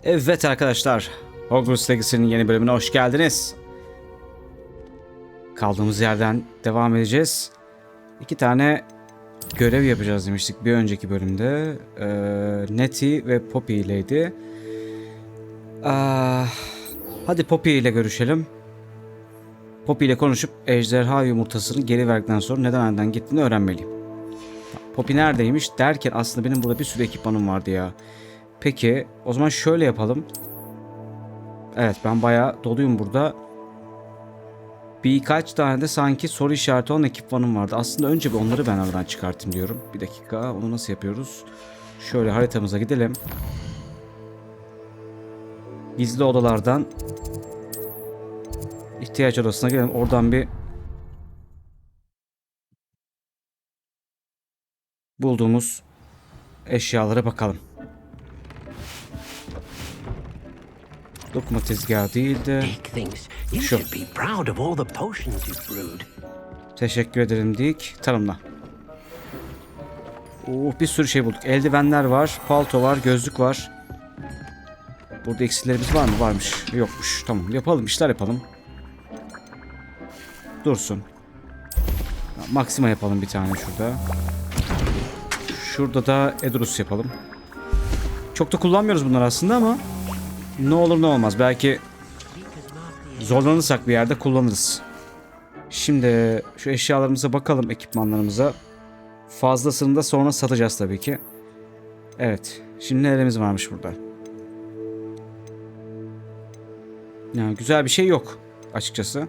Evet arkadaşlar, Hogwarts Legacy'nin yeni bölümüne hoş geldiniz. Kaldığımız yerden devam edeceğiz. 2 tane görev yapacağız demiştik bir önceki bölümde. Nettie ve Poppy ileydi. Hadi Poppy ile görüşelim. Poppy ile konuşup ejderha yumurtasını geri verdikten sonra neden aniden gittiğini öğrenmeliyim. Poppy neredeymiş derken aslında benim burada bir sürü ekipmanım vardı ya. Peki o zaman şöyle yapalım. Evet, ben bayağı doluyum burada. Birkaç tane de sanki soru işareti olan ekipmanım vardı. Aslında önce bir onları ben aradan çıkartayım diyorum. Bir dakika, onu nasıl yapıyoruz? Şöyle haritamıza gidelim. Gizli odalardan ihtiyaç odasına gidelim. Oradan bir bulduğumuz eşyalara bakalım. Dokuma tezgahı değil de şu. Teşekkür ederim Dick. Tanımla. Bir sürü şey bulduk. Eldivenler var, palto var, gözlük var. Burada eksilerimiz var mı? Varmış. Yokmuş. Tamam, yapalım, işler yapalım. Dursun. Maxima yapalım bir tane şurada. Şurada da Edrus yapalım. Çok da kullanmıyoruz bunları aslında ama ne olur ne olmaz. Belki zorlanırsak bir yerde kullanırız. Şimdi şu eşyalarımıza bakalım, ekipmanlarımıza. Fazlasını da sonra satacağız tabii ki. Evet. Şimdi nelerimiz varmış burada? Yani güzel bir şey yok açıkçası.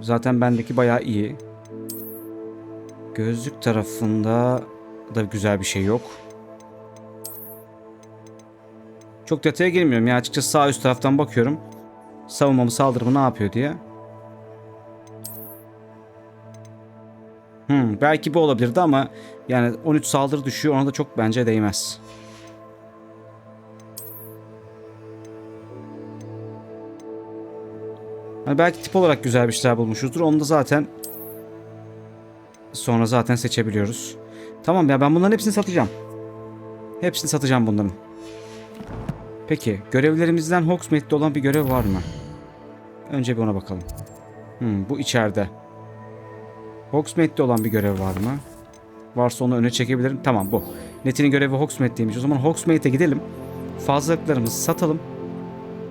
Zaten bendeki bayağı iyi. Gözlük tarafında da güzel bir şey yok. Çok detaya girmiyorum ya, açıkçası sağ üst taraftan bakıyorum. Savunma mı saldırı mı ne yapıyor diye. Belki bu olabilirdi ama yani 13 saldırı düşüyor, ona da çok bence değmez. Yani belki tip olarak güzel bir şeyler bulmuşuzdur. Onu da zaten sonra seçebiliyoruz. Tamam ya, ben bunların hepsini satacağım. Hepsini satacağım bunların. Peki görevlerimizden Hogsmeade'de olan bir görev var mı? Önce bir ona bakalım. Bu içeride. Hogsmeade'de olan bir görev var mı? Varsa onu öne çekebilirim. Tamam, bu. Nettie'nin görevi Hogsmeade'deymiş. O zaman Hogsmeade'e gidelim. Fazlalıklarımızı satalım.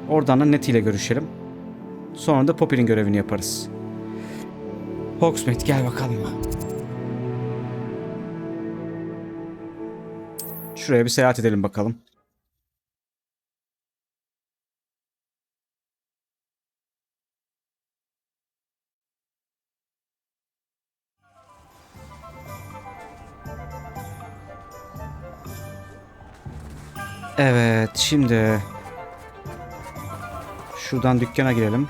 Oradan da Nettie ile görüşelim. Sonra da Poppy'nin görevini yaparız. Hogsmeade, gel bakalım. Şuraya bir seyahat edelim bakalım. Evet, şimdi şuradan dükkana girelim.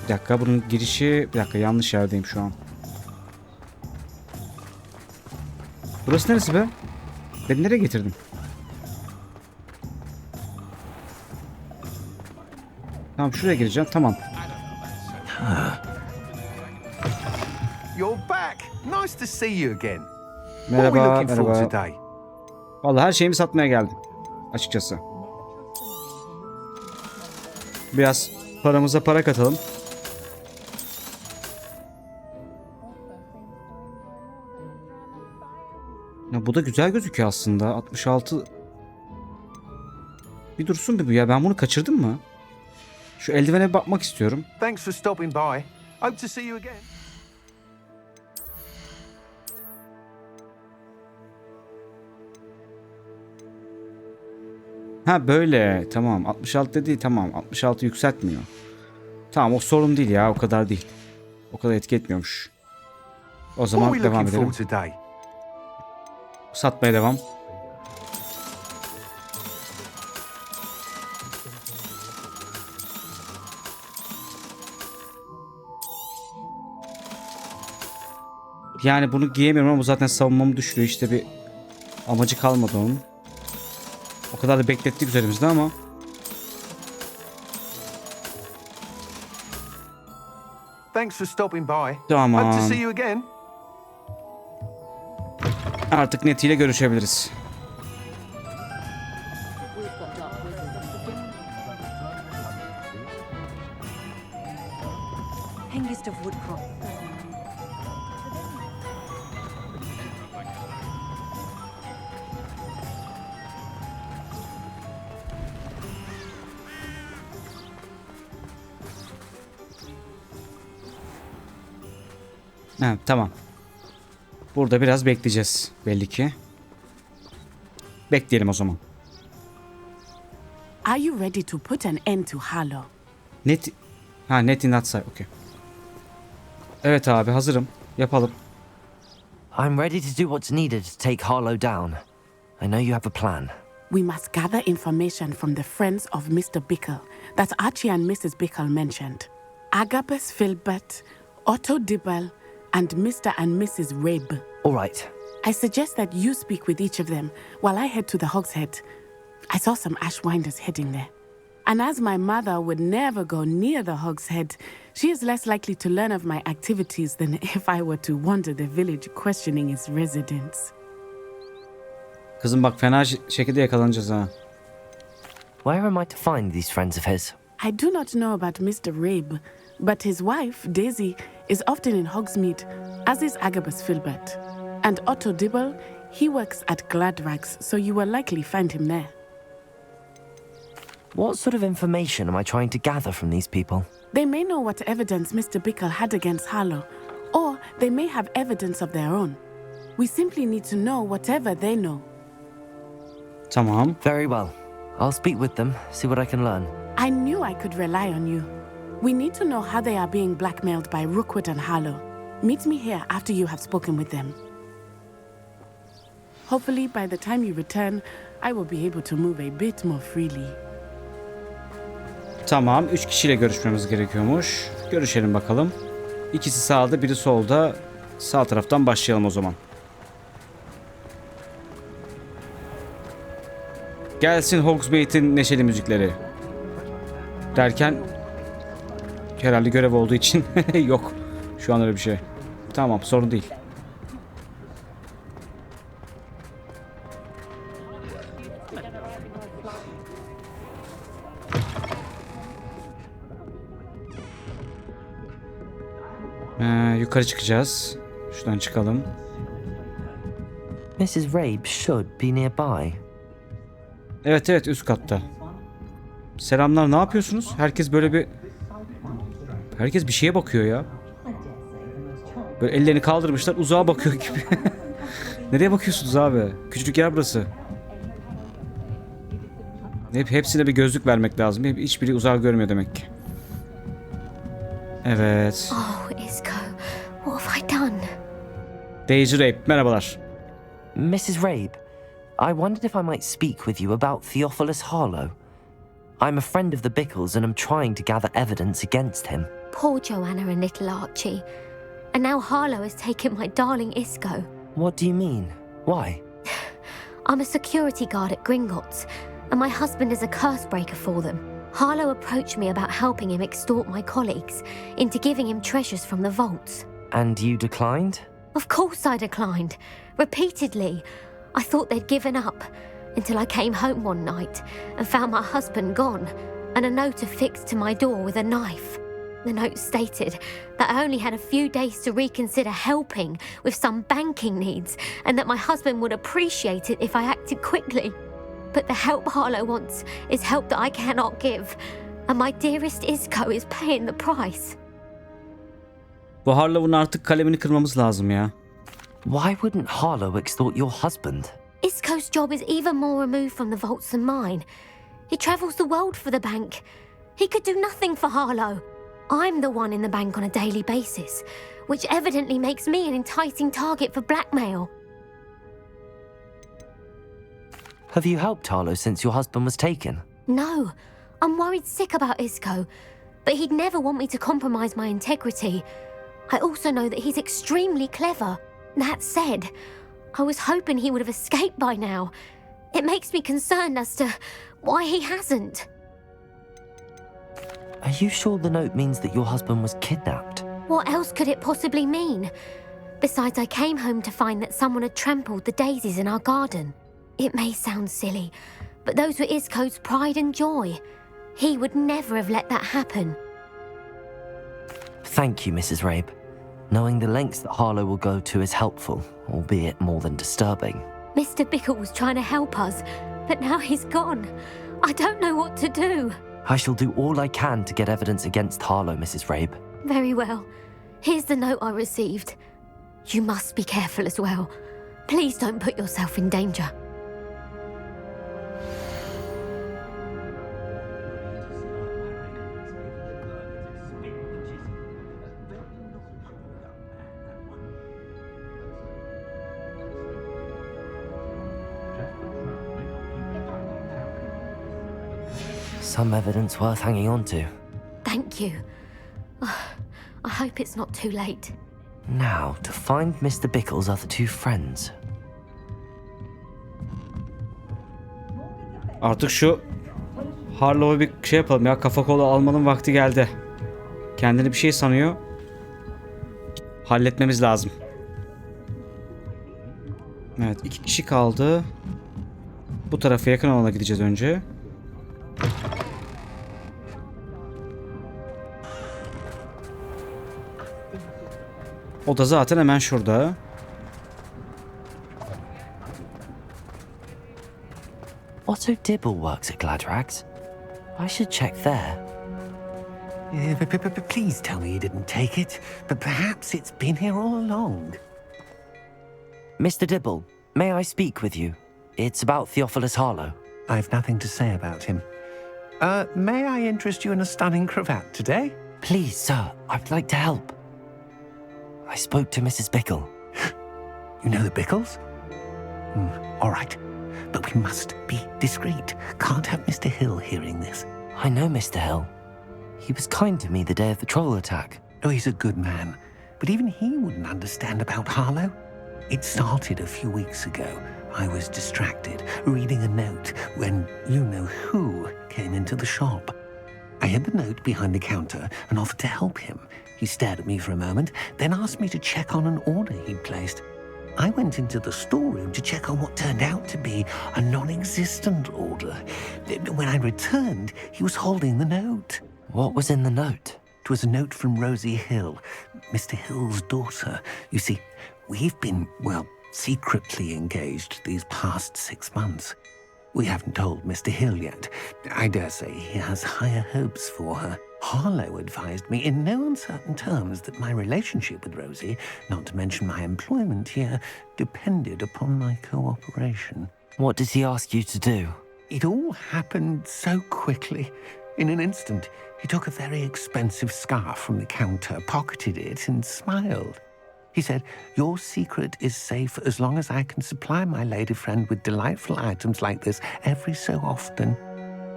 Bir dakika, bunun girişi... Bir dakika, yanlış yerdeyim şu an. Burası neresi be? Beni nereye getirdin? Tamam, şuraya gireceğim, tamam. You're back. Nice to see you again. Merhaba, merhaba. Vallahi her şeyimi satmaya geldim. Açıkçası. Biraz paramıza para katalım. Ya bu da güzel gözüküyor aslında. 66. Bir dursun bir bu ya. Ben bunu kaçırdım mı? Şu eldivene bir bakmak istiyorum. Thanks for stopping by. Hope to see you again. Ha böyle. Tamam. 66 dedi. Tamam. 66 yükseltmiyor. Tamam, o sorun değil ya. O kadar değil. O kadar etki etmiyormuş. O zaman devam edelim. Satmaya devam. Yani bunu giyemiyorum ama bu zaten savunmamı düşürüyor. İşte bir amacı kalmadı onun. O kadar da beklettik üzerimizde ama. Thanks for stopping by. Tamam. Hope to see you again. Artık Nettie ile görüşebiliriz. Ha, tamam. Burada biraz bekleyeceğiz belli ki. Bekleyelim o zaman. Are you ready to put an end to Harlow? Nettie not sahip. Okay. Evet abi, hazırım. Yapalım. I'm ready to do what's needed to take Harlow down. I know you have a plan. We must gather information from the friends of Mr. Bickle that Archie and Mrs. Bickle mentioned. Agabus Filbert, Otto Dibble, and Mr. and Mrs. Rabe. All right. I suggest that you speak with each of them while I head to the Hogshead. I saw some Ashwinders heading there. And as my mother would never go near the Hogshead, she is less likely to learn of my activities than if I were to wander the village questioning its residents. Kızım bak, fena şekilde yakalanacağız ha. Where am I to find these friends of his? I do not know about Mr. Rabe, but his wife, Daisy, is often in Hogsmeade, as is Agabus Filbert. And Otto Dibble, he works at Gladrags, so you will likely find him there. What sort of information am I trying to gather from these people? They may know what evidence Mr. Bickle had against Harlow, or they may have evidence of their own. We simply need to know whatever they know. Tamam. Very well. I'll speak with them, see what I can learn. I knew I could rely on you. We need to know how they are being blackmailed by Rookwood and Harlow. Meet me here after you have spoken with them. Hopefully, by the time you return, I will be able to move a bit more freely. Tamam. 3 kişiyle görüşmemiz gerekiyormuş. Görüşelim bakalım. İkisi sağda, biri solda. Sağ taraftan başlayalım o zaman. Gelsin Hogsmeade'in neşeli müzikleri. Derken herhalde görev olduğu için yok. Şu an öyle bir şey. Tamam, sorun değil. Yukarı çıkacağız. Şuradan çıkalım. Mrs. Rabe should be nearby. Evet, üst katta. Selamlar, ne yapıyorsunuz? Herkes böyle bir... Herkes bir şeye bakıyor ya. Böyle ellerini kaldırmışlar, uzağa bakıyor gibi. Nereye bakıyorsunuz abi? Küçücük yer burası. Hepsine bir gözlük vermek lazım. Hiçbiri uzağa görmüyor demek ki. Evet. Oh, Isco, what have I done? Daisy Rabe, merhabalar. Mrs. Rabe, I wondered if I might speak with you about Theophilus Harlow. I'm a friend of the Bickles and I'm trying to gather evidence against him. Poor Joanna and little Archie. And now Harlow has taken my darling Isco. What do you mean? Why? I'm a security guard at Gringotts, and my husband is a curse breaker for them. Harlow approached me about helping him extort my colleagues into giving him treasures from the vaults. And you declined? Of course I declined. Repeatedly. I thought they'd given up, until I came home one night and found my husband gone, and a note affixed to my door with a knife. The note stated that I only had a few days to reconsider helping with some banking needs, and that my husband would appreciate it if I acted quickly. But the help Harlow wants is help that I cannot give, and my dearest Isco is paying the price. Bu Harlow'un artık kalemini kırmamız lazım ya. Why wouldn't Harlow extort your husband? Isco's job is even more removed from the vaults than mine. He travels the world for the bank. He could do nothing for Harlow. I'm the one in the bank on a daily basis, which evidently makes me an enticing target for blackmail. Have you helped Harlow since your husband was taken? No, I'm worried sick about Isco, but he'd never want me to compromise my integrity. I also know that he's extremely clever. That said, I was hoping he would have escaped by now. It makes me concerned as to why he hasn't. Are you sure the note means that your husband was kidnapped? What else could it possibly mean? Besides, I came home to find that someone had trampled the daisies in our garden. It may sound silly, but those were Isco's pride and joy. He would never have let that happen. Thank you, Mrs. Rabe. Knowing the lengths that Harlow will go to is helpful, albeit more than disturbing. Mr. Bickle was trying to help us, but now he's gone. I don't know what to do. I shall do all I can to get evidence against Harlow, Mrs. Rabe. Very well. Here's the note I received. You must be careful as well. Please don't put yourself in danger. Some evidence worth hanging on to. Thank you. I hope it's not too late. Now, to find Mr. Bickle's other two friends. Artık şu Harlow'a bir şey yapalım ya. Kafa kola almanın vakti geldi. Kendini bir şey sanıyor. Halletmemiz lazım. Evet, 2 kişi kaldı. Bu tarafa yakın olana gideceğiz önce. O da zaten hemen şurada. Otto Dibble works at Gladrags. I should check there. Please tell me you didn't take it. But perhaps it's been here all along. Mr. Dibble, may I speak with you? It's about Theophilus Harlow. I've nothing to say about him. May I interest you in a stunning cravat today? Please, sir, I'd like to help. I spoke to Mrs. Bickle. You know the Bickles? All right. But we must be discreet. Can't have Mr. Hill hearing this. I know Mr. Hill. He was kind to me the day of the troll attack. Oh, he's a good man. But even he wouldn't understand about Harlow. It started a few weeks ago. I was distracted, reading a note, when you-know-who came into the shop. I hid the note behind the counter and offered to help him. He stared at me for a moment, then asked me to check on an order he'd placed. I went into the storeroom to check on what turned out to be a non-existent order. When I returned, he was holding the note. What was in the note? It was a note from Rosie Hill, Mr. Hill's daughter. You see, we've been, secretly engaged these past 6 months. We haven't told Mr. Hill yet. I dare say he has higher hopes for her. Harlow advised me in no uncertain terms that my relationship with Rosie, not to mention my employment here, depended upon my cooperation. What did he ask you to do? It all happened so quickly. In an instant, he took a very expensive scarf from the counter, pocketed it, and smiled. He said, "Your secret is safe as long as I can supply my lady friend with delightful items like this every so often."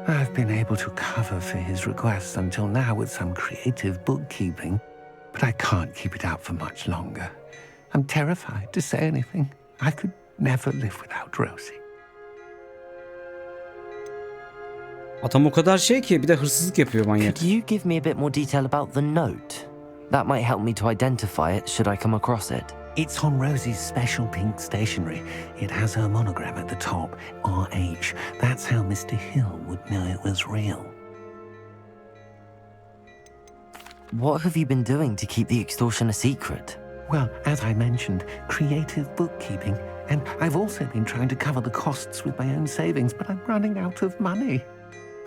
I've been able to cover for his requests until now with some creative bookkeeping, but I can't keep it up for much longer. I'm terrified to say anything. I could never live without Rosie. Adam o kadar şey ki bir de hırsızlık yapıyor manyak. Could you give me a bit more detail about the note? That might help me to identify it should I come across it. It's on Rosie's special pink stationery. It has her monogram at the top, RH. That's how Mr. Hill would know it was real. What have you been doing to keep the extortion a secret? Well, as I mentioned, creative bookkeeping. And I've also been trying to cover the costs with my own savings, but I'm running out of money.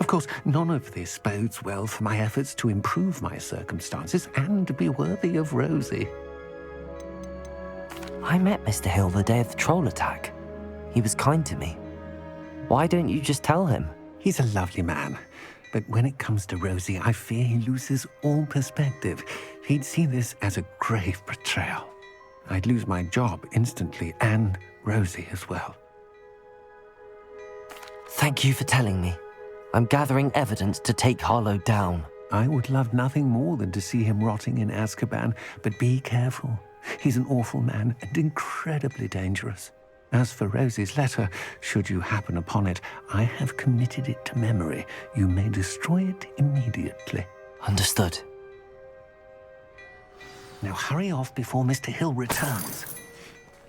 Of course, none of this bodes well for my efforts to improve my circumstances and be worthy of Rosie. I met Mr. Hill the day of the troll attack. He was kind to me. Why don't you just tell him? He's a lovely man. But when it comes to Rosie, I fear he loses all perspective. He'd see this as a grave betrayal. I'd lose my job instantly, and Rosie as well. Thank you for telling me. I'm gathering evidence to take Harlow down. I would love nothing more than to see him rotting in Azkaban, but be careful. He's an awful man and incredibly dangerous. As for Rosie's letter, should you happen upon it, I have committed it to memory. You may destroy it immediately. Understood. Now hurry off before Mr. Hill returns.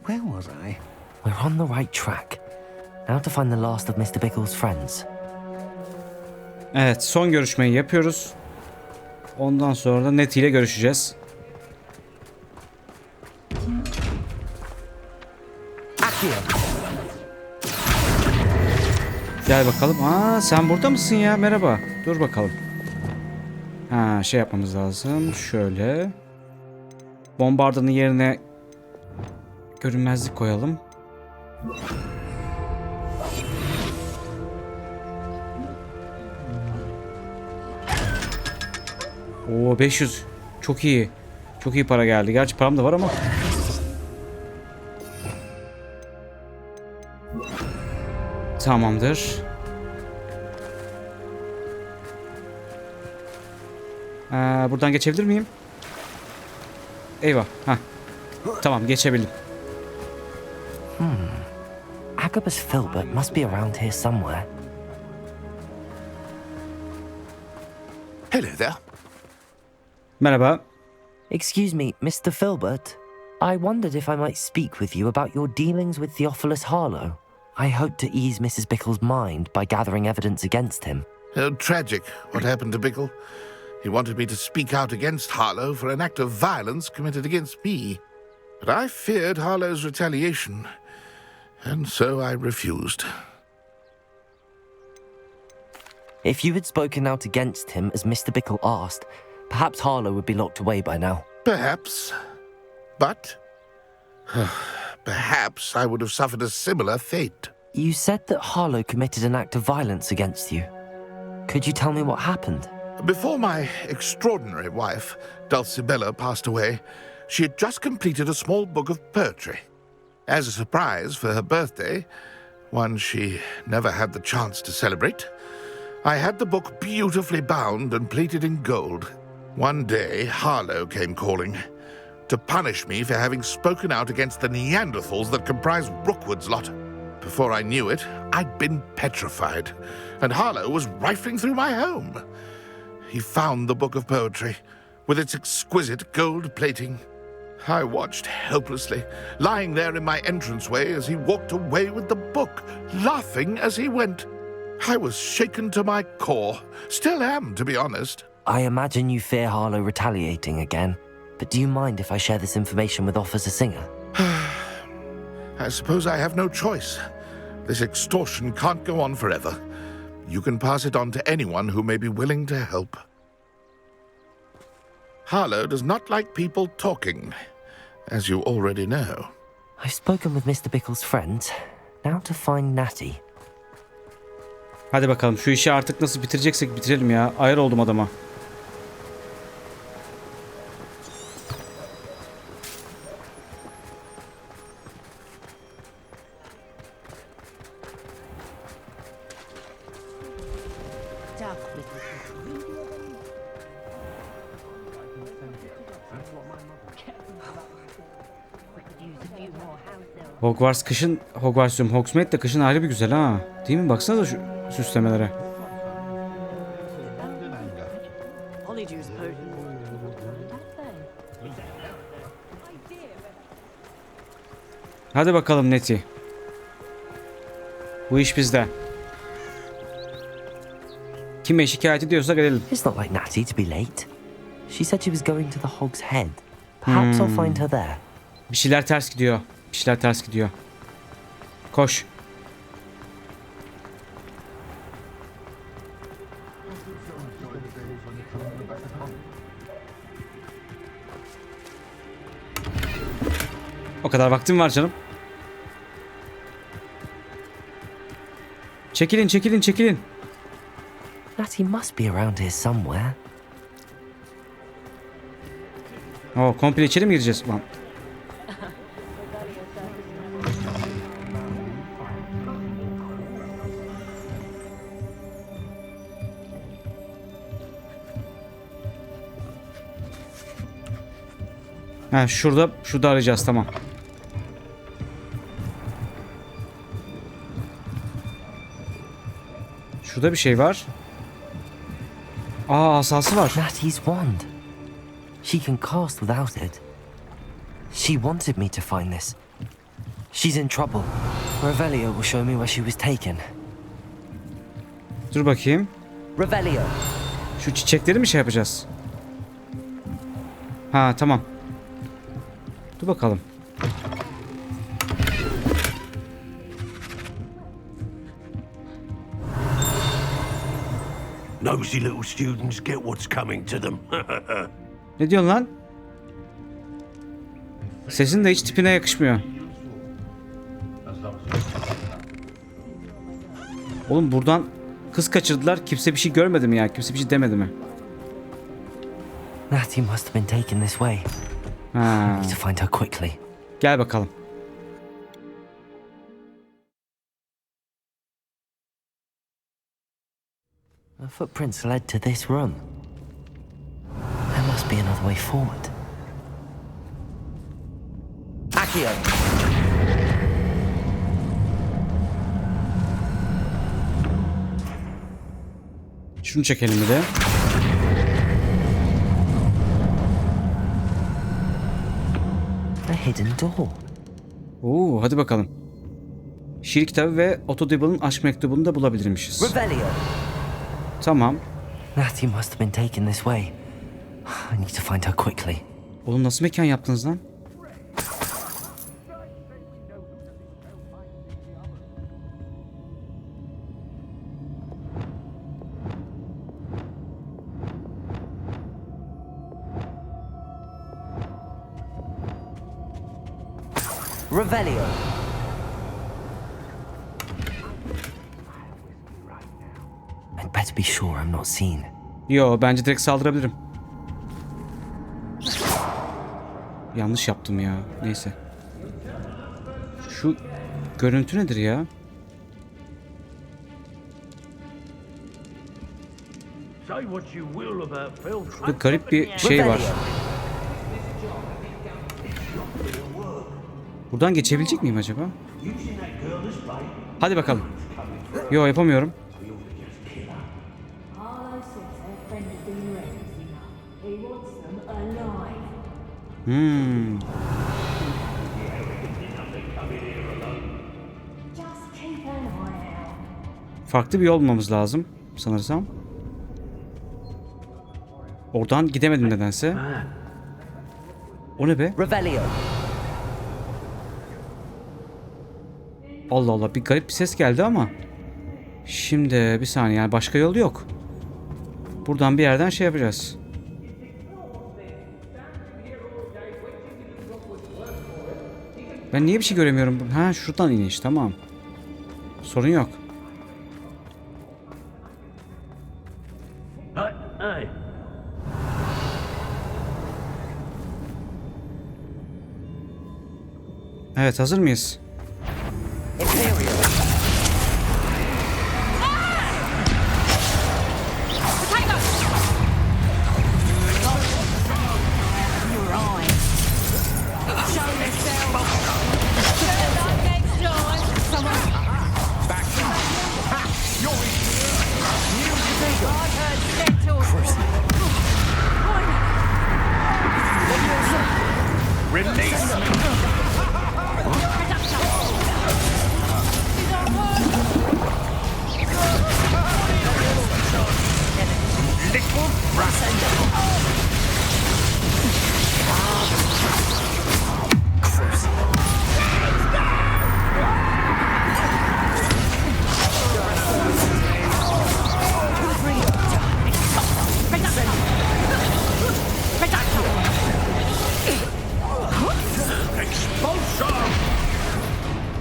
Where was I? We're on the right track. Now to find the last of Mr. Bickle's friends. Evet, son görüşmeyi yapıyoruz. Ondan sonra da Nettie ile görüşeceğiz. Gel bakalım. Aa, sen burada mısın ya? Merhaba. Dur bakalım. Ha, şey yapmamız lazım. Şöyle. Bombardanın yerine görünmezlik koyalım. Oo, 500. Çok iyi. Çok iyi para geldi. Gerçi param da var ama. Tamamdır. Buradan geçebilir miyim? Eyvah. Heh. Tamam, geçebildim. Agabus Filbert must be around here somewhere. Hello there. Merhaba. Excuse me, Mr. Filbert. I wondered if I might speak with you about your dealings with Theophilus Harlow. I hope to ease Mrs. Bickle's mind by gathering evidence against him. Tragic, what happened to Bickle. He wanted me to speak out against Harlow for an act of violence committed against me. But I feared Harlow's retaliation, and so I refused. If you had spoken out against him as Mr. Bickle asked, perhaps Harlow would be locked away by now. Perhaps. But perhaps I would have suffered a similar fate. You said that Harlow committed an act of violence against you. Could you tell me what happened? Before my extraordinary wife, Dulcibella, passed away, she had just completed a small book of poetry. As a surprise for her birthday, one she never had the chance to celebrate, I had the book beautifully bound and plated in gold. One day, Harlow came calling to punish me for having spoken out against the Neanderthals that comprise Rookwood's lot. Before I knew it, I'd been petrified, and Harlow was rifling through my home. He found the book of poetry, with its exquisite gold plating. I watched helplessly, lying there in my entranceway as he walked away with the book, laughing as he went. I was shaken to my core. Still am, to be honest. I imagine you fear Harlow retaliating again, but do you mind if I share this information with Officer Singer? I suppose I have no choice. This extortion can't go on forever. You can pass it on to anyone who may be willing to help. Harlow does not like people talking, as you already know. I've spoken with Mr. Bickle's friends. Now to find Natty. Hadi bakalım, şu işi artık nasıl bitireceksek bitirelim ya. Ayar oldum adama. Hogwarts kışın, Hogwarts diyorum, Hogsmeade de kışın ayrı bir güzel ha. Değil mi? Baksana şu süslemelere. Hadi bakalım Nettie. Bu iş bizde. Kime şikayet ediyorsa gelelim. It's not like Natty to be late. She said she was going to the Hog's Head. Perhaps I'll find her there. Bir şeyler ters gidiyor. Bir şeyler ters gidiyor. Koş. O kadar vaktim var canım. Çekilin, çekilin, çekilin. Natty must be around here somewhere. Oo, komple içeri mi gireceğiz? Lan. Ha, şurada arayacağız, tamam. Şurada bir şey var. Aa, asası var. Natty's wand. She can cast without it. She wanted me to find this. She's in trouble. Revelio will show me where she was taken. Dur bakayım. Revelio. Şu çiçekleri mi şey yapacağız? Ha tamam. Dur bakalım. Nosy little students get what's coming to them. Ne diyorsun lan? Sesin de hiç tipine yakışmıyor. Oğlum buradan kız kaçırdılar. Kimse bir şey görmedi mi ya? Kimse bir şey demedi mi? Natty must have been taken this way. Ha. I need to find her quickly. Gel bakalım. Her footprints led to this room. There must be another way forward. Accio! Şunu çekelim bir de. A hidden door. Oo, hadi bakalım. Şiir kitabı ve Otodible'ın aşk mektubunu da bulabilirmişiz. Revelio! Tamam. Natty must have been taken this way. I need to find her quickly. Oğlum nasıl mekan yaptınız lan? Revelio! I'd better be sure I'm not seen. Yo, bence direkt saldırabilirim. Yanlış yaptım ya. Neyse. Şu görüntü nedir ya? Burada garip bir şey var. Buradan geçebilecek miyim acaba? Hadi bakalım. Yo, yapamıyorum. Farklı bir yol bulmamız lazım sanırsam. Oradan gidemedim nedense. O ne be? Revelio! Allah Allah, bir garip bir ses geldi ama. Şimdi bir saniye, yani başka yol yok. Buradan bir yerden şey yapacağız. Ben niye bir şey göremiyorum? Ha, şuradan iniş, tamam. Sorun yok. Evet, hazır mıyız?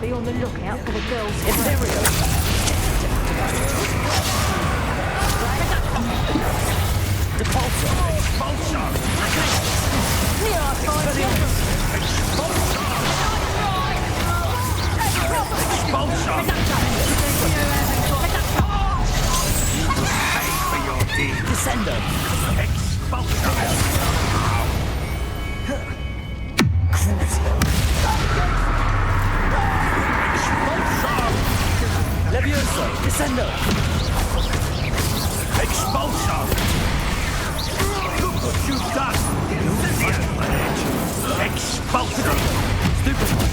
Be on the lookout for the girls. Shoot dust! Expulsion! Stupid!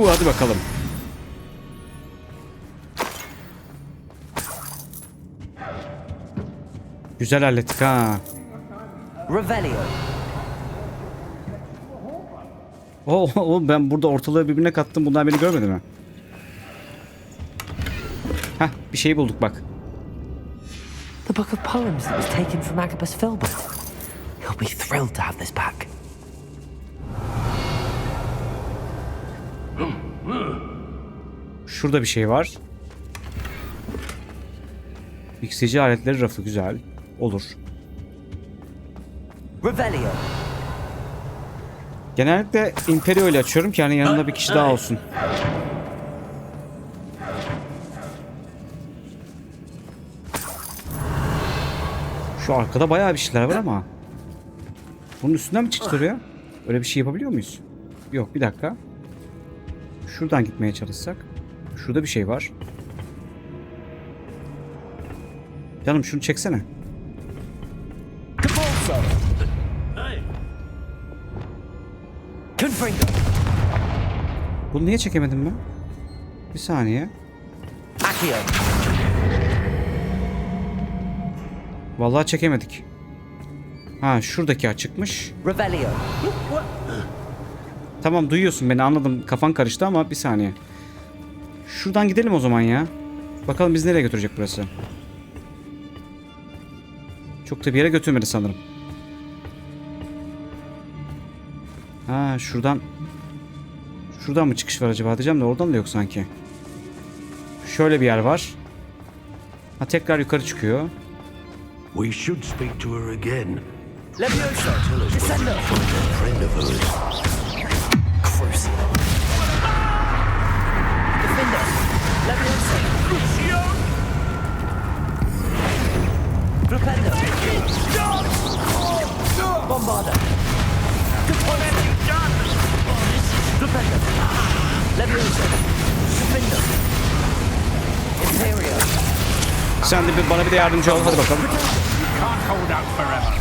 Hadi bakalım. Güzel hallettik ha. Revelio. Oğlum ben burada ortalığı birbirine kattım. Bunlar beni görmedi mi? Heh, bir şey bulduk bak. The book of poems that was taken from Agabus Filbert. He'll be thrilled to have this back. Şurada bir şey var. Yıksıcı aletleri rafı güzel. Olur. Revelio. Genellikle Imperio ile açıyorum ki yani yanında bir kişi daha olsun. Şu arkada bayağı bir şeyler var ama. Bunun üstünden mi çıktı oraya? Öyle bir şey yapabiliyor muyuz? Yok, bir dakika. Şuradan gitmeye çalışsak. Şurada bir şey var. Canım şunu çeksene. Bunu niye çekemedim ben? Bir saniye. Vallahi çekemedik. Ha, şuradaki açıkmış. Revelio. Tamam, duyuyorsun beni, anladım. Kafan karıştı ama bir saniye. Şuradan gidelim o zaman ya. Bakalım bizi nereye götürecek burası. Çok da bir yere götürmedi sanırım. Ha, şuradan. Şuradan mı çıkış var acaba diyeceğim de oradan da yok sanki. Şöyle bir yer var. Ha, tekrar yukarı çıkıyor. We should speak to her again. Leviosa. Descendo. Friend of hers. Crucio. Defender. Leviosa. Crucio. Flipendo. Bombarda. Flipendo. Leviosa. Defender. Imperio. Sen de bana bir de yardımcı ol, hadi bakalım. Can't hold out forever.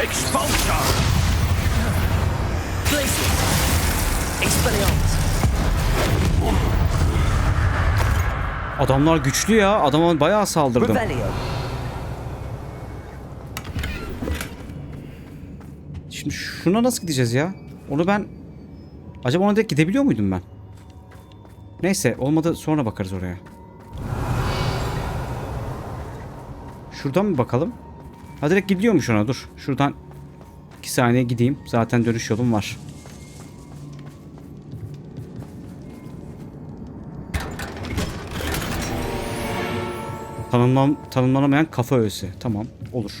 Expulsion! Glacius. Expelliarmus. Adamlar güçlü ya. Adama bayağı saldırdım. Revelio. Şimdi şuna nasıl gideceğiz ya? Onu ben... Acaba ona direkt gidebiliyor muydum ben? Neyse, olmadı sonra bakarız oraya. Şuradan mı bakalım? Ha, direkt gidiyormuş ona, dur. Şuradan 2 saniye gideyim. Zaten dönüş yolum var. Tanımlanamayan kafa öğesi. Tamam, olur.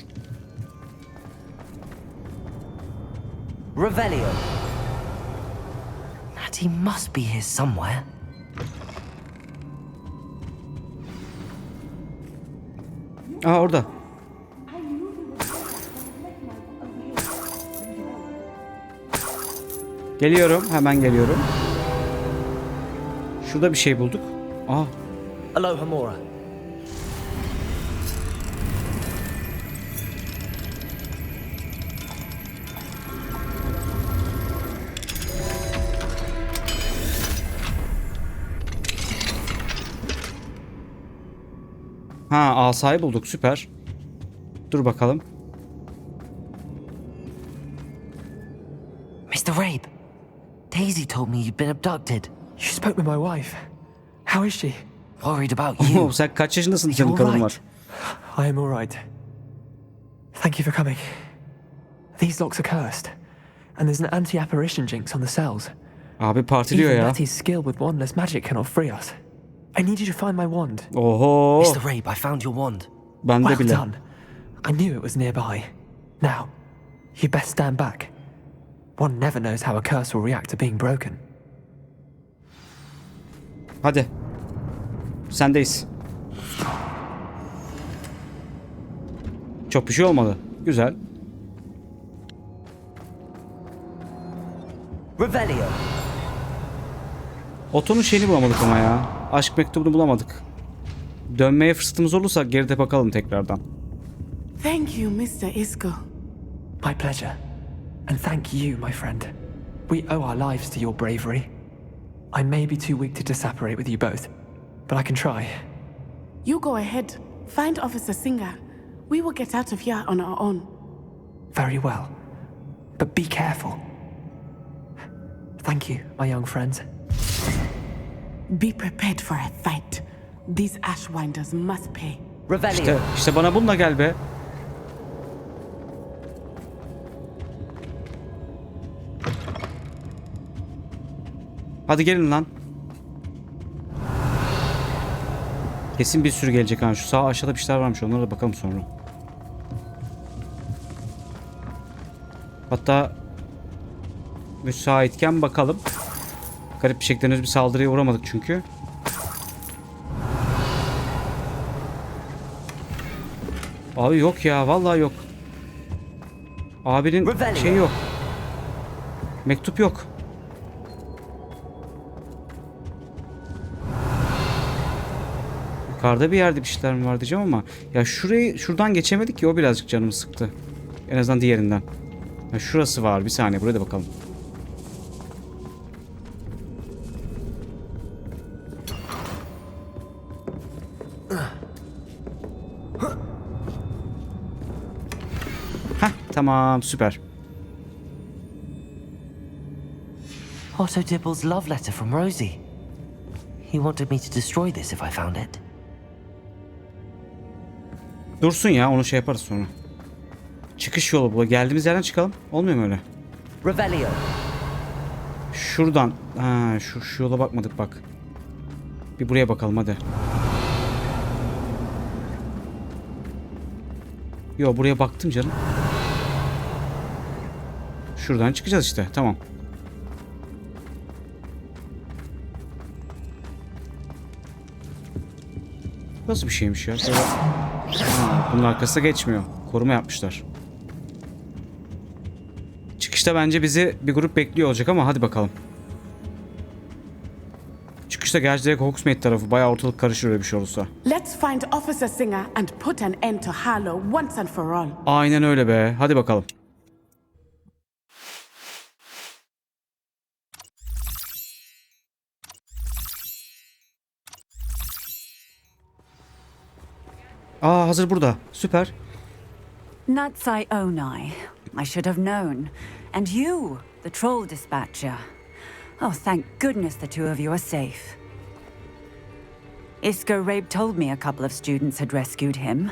Revelio. Natty must be here somewhere. Aa, orada. Geliyorum, hemen geliyorum. Şurada bir şey bulduk. Aa. Aloha Mora. Ha, asayı bulduk, süper. Dur bakalım. Mr. Rabe, Daisy told me you'd been abducted. You spoke with my wife. How is she? Worried about you. Sen kaç yaşındasın, senin You're karın right. var. I am all right. Thank you for coming. These locks are cursed, and there's an anti-apparition jinx on the cells. Abi partiliyor Even ya. Natty's skill with wandless magic cannot free us. I need you to find my wand. Oho. Mr. Rabe, I found your wand. Bende Well bile. done. I knew it was nearby. Now, you best stand back. One never knows how a curse will react to being broken. Hadi. Sendeyiz. Çok bir şey olmadı. Güzel. Revelio. Otto'nun şeyini bulamadık ama ya. Aşk mektubunu bulamadık. Dönmeye fırsatımız olursa geride bakalım tekrardan. Thank you, Mr. Isco. My pleasure. And thank you, my friend. We owe our lives to your bravery. I may be too weak to disapparate with you both, but I can try. You go ahead. Find Officer Singer. We will get out of here on our own. Very well. But be careful. Thank you, my young friends. Be prepared for a fight. These Ashwinders must pay. Revelio. İşte bana bununla gel be. Hadi gelin lan. Kesin bir sürü gelecek ha. Şu sağ aşağıda bir şeyler varmış. Onlara da bakalım sonra. Hatta müsaitken bakalım. Garip bir şekilde henüz bir saldırıya uğramadık çünkü. Abi yok ya. Vallahi yok. Abinin şey yok. Mektup yok. Yukarıda bir yerde bir şeyler mi var diyeceğim ama ya şuradan geçemedik ki, o birazcık canımı sıktı. En azından diğerinden. Ya şurası var. Bir saniye, buraya da bakalım. Hah, tamam, süper. Otto Dibble's love letter from Rosie. He wanted me to destroy this if I found it. Dursun ya, onu şey yaparız sonra. Çıkış yolu bu. Geldiğimiz yerden çıkalım. Olmuyor mu öyle? Revelio. Şuradan. Ha, şu yola bakmadık bak. Bir buraya bakalım hadi. Yo, buraya baktım canım. Şuradan çıkacağız işte. Tamam. Nasıl bir şeymiş ya? Böyle... Ha, bunun arkasına geçmiyor. Koruma yapmışlar. Çıkışta bence bizi bir grup bekliyor olacak ama hadi bakalım. Çıkışta gerçi direkt Hogsmeade tarafı. Bayağı ortalık karışır öyle bir şey olursa. Let's find Officer Singer and put an end to Harlow once and for all. Aynen öyle be. Hadi bakalım. Aa, hazır burada. Süper. Natsai Onai. I should have known. And you, the troll dispatcher. Oh, thank goodness the two of you are safe. Isco Rabe told me a couple of students had rescued him.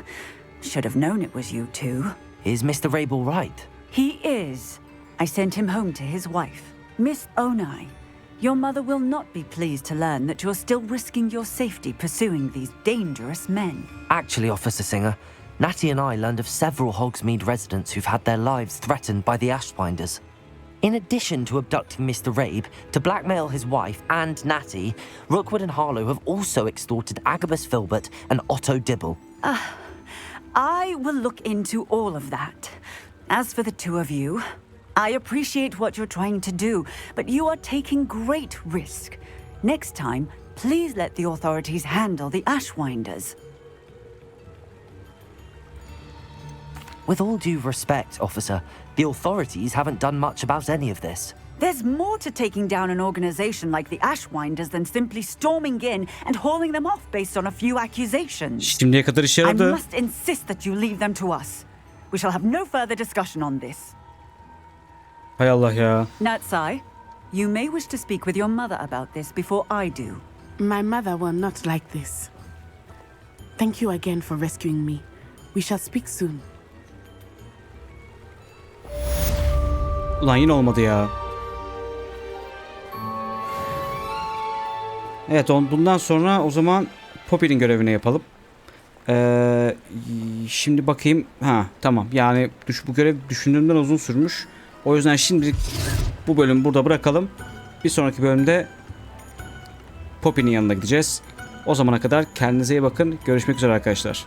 Should have known it was you two. Is Mr. Rabel right? He is. I sent him home to his wife, Miss Onai. Your mother will not be pleased to learn that you're still risking your safety pursuing these dangerous men. Actually, Officer Singer, Natty and I learned of several Hogsmeade residents who've had their lives threatened by the Ashwinders. In addition to abducting Mr. Rabe to blackmail his wife and Natty, Rookwood and Harlow have also extorted Agabus Filbert and Otto Dibble. I will look into all of that. As for the two of you, I appreciate what you're trying to do, but you are taking great risk. Next time, please let the authorities handle the Ashwinders. With all due respect, officer, the authorities haven't done much about any of this. There's more to taking down an organization like the Ashwinders than simply storming in and hauling them off based on a few accusations. Şimdiye kadar işe I yaradı. must insist that you leave them to us. We shall have no further discussion on this. Hay Allah ya. Natsai, you may wish to speak with your mother about this before I do. My mother will not like this. Thank you again for rescuing me. We shall speak soon. Ulan yine olmadı ya. Evet, bundan sonra o zaman Poppy'nin görevini yapalım. Şimdi bakayım. Ha tamam. Yani bu görev düşündüğümden uzun sürmüş. O yüzden şimdi bu bölümü burada bırakalım. Bir sonraki bölümde Poppy'nin yanına gideceğiz. O zamana kadar kendinize iyi bakın. Görüşmek üzere arkadaşlar.